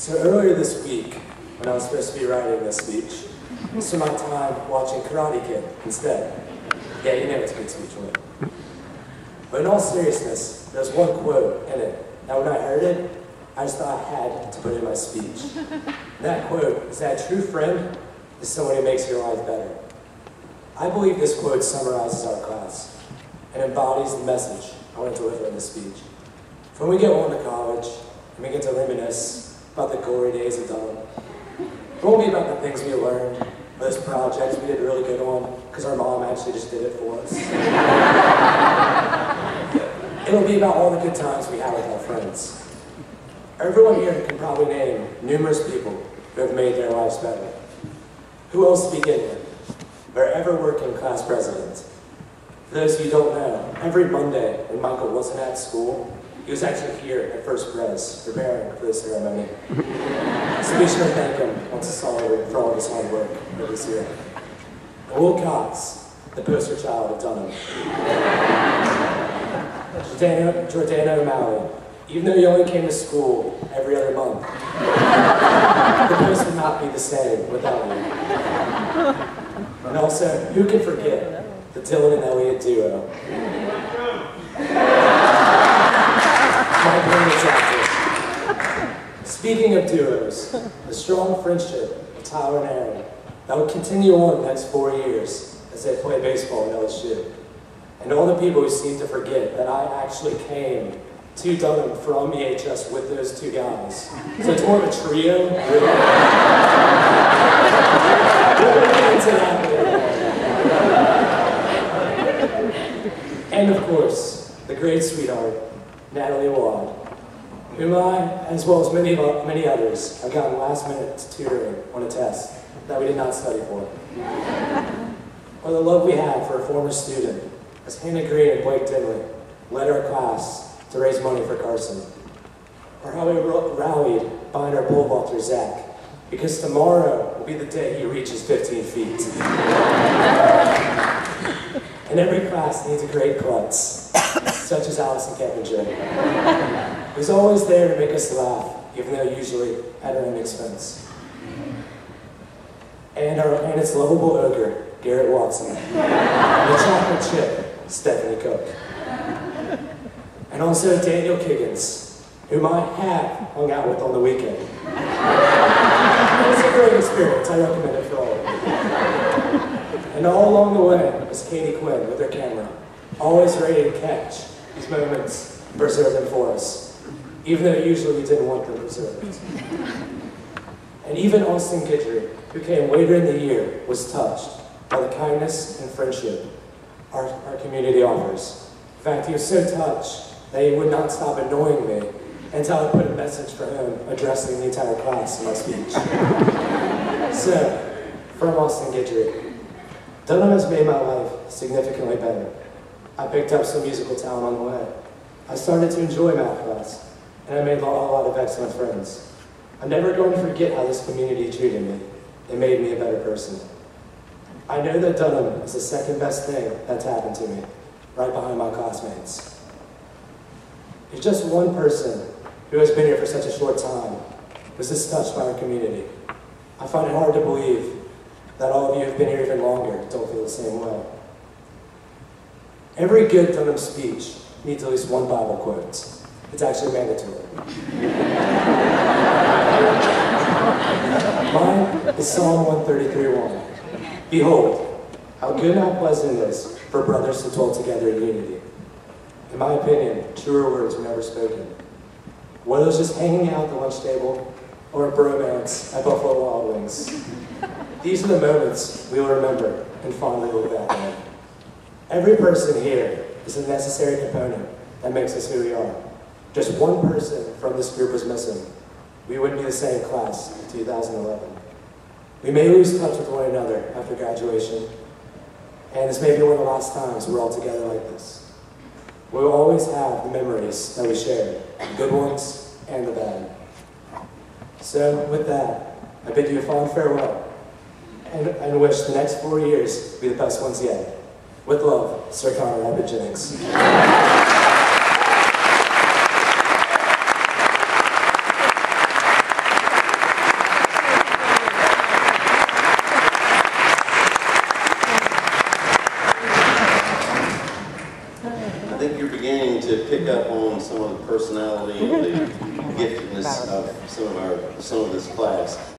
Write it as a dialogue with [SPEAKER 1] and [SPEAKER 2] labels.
[SPEAKER 1] So earlier this week, when I was supposed to be writing this speech, I spent my time watching Karate Kid instead. Yeah, you know it's a good speech, right? But in all seriousness, there's one quote in it that when I heard it, I just thought I had to put in my speech. And that quote is that a true friend is someone who makes your life better. I believe this quote summarizes our class and embodies the message I want to deliver in this speech. When we get on to college and we get to reminisce about the glory days of Dunham, it won't be about the things we learned, those projects we did really good on because our mom actually just did it for us. It'll be about all the good times we had with our friends. Everyone here can probably name numerous people who have made their lives better. Who else to begin with? Our ever-working class president. For those of you who don't know, every Monday when Michael wasn't at school, he was actually here at First Pres, preparing for this ceremony. So be sure to thank him once it's all over for all of his hard work this year. And Will Cox, the poster child of Dunham. Jordana O'Malley, even though you only came to school every other month, the post would not be the same without you. And also, who can forget the Dylan and Elliot duo? Speaking of duos, the strong friendship of Tyler and Aaron that will continue on the next 4 years as they play baseball in LSU. And all the people who seem to forget that I actually came to Dunham from EHS with those two guys. So it's more of a trio, really. We'll get into that later. And of course, the great sweetheart, Natalie Wad, whom I, as well as many others, have gotten last-minute tutoring on a test that we did not study for. Or the love we have for a former student, as Hannah Green and Blake Dinley led our class to raise money for Carson. Or how we rallied behind our pole vaulter, Zach, because tomorrow will be the day he reaches 15 feet. And every class needs a great klutz, such as Allison Keppinger, who's always there to make us laugh, even though usually at our own expense. And its lovable ogre, Garrett Watson, and the chocolate chip, Stephanie Cook. And also Daniel Kiggins, whom I have hung out with on the weekend. It was a great experience, I recommend it for all of you. And all along the way was Katie Quinn with her camera, always ready to catch these moments and preserve them for us, even though usually we didn't want them preserved. And even Austin Guidry, who came later in the year, was touched by the kindness and friendship our community offers. In fact, he was so touched that he would not stop annoying me until I put a message for him addressing the entire class in my speech. So, from Austin Guidry, Dunham has made my life significantly better. I picked up some musical talent on the way. I started to enjoy math class, and I made a lot of excellent friends. I'm never going to forget how this community treated me. It made me a better person. I know that Dunham is the second best thing that's happened to me, right behind my classmates. There's just one person who has been here for such a short time was this touched by our community. I find it hard to believe that all of you who have been here even longer don't feel the same way. Every good Dunham speech needs at least one Bible quote. It's actually mandatory. Mine is Psalm 133:1. Behold, how good and how pleasant it is for brothers to dwell together in unity. In my opinion, truer words were never spoken. Whether it's just hanging out at the lunch table or a bromance at Buffalo Wild Wings. These are the moments we will remember and fondly look back on. Every person here is a necessary component that makes us who we are. Just one person from this group was missing. We wouldn't be the same class in 2011. We may lose touch with one another after graduation, and this may be one of the last times we're all together like this. We will always have the memories that we shared, the good ones and the bad. So with that, I bid you a fond farewell, and wish the next 4 years to be the best ones yet. With love, Sir Connor Abbott Jennings.
[SPEAKER 2] to pick up on some of the personality and the giftedness of some of this class.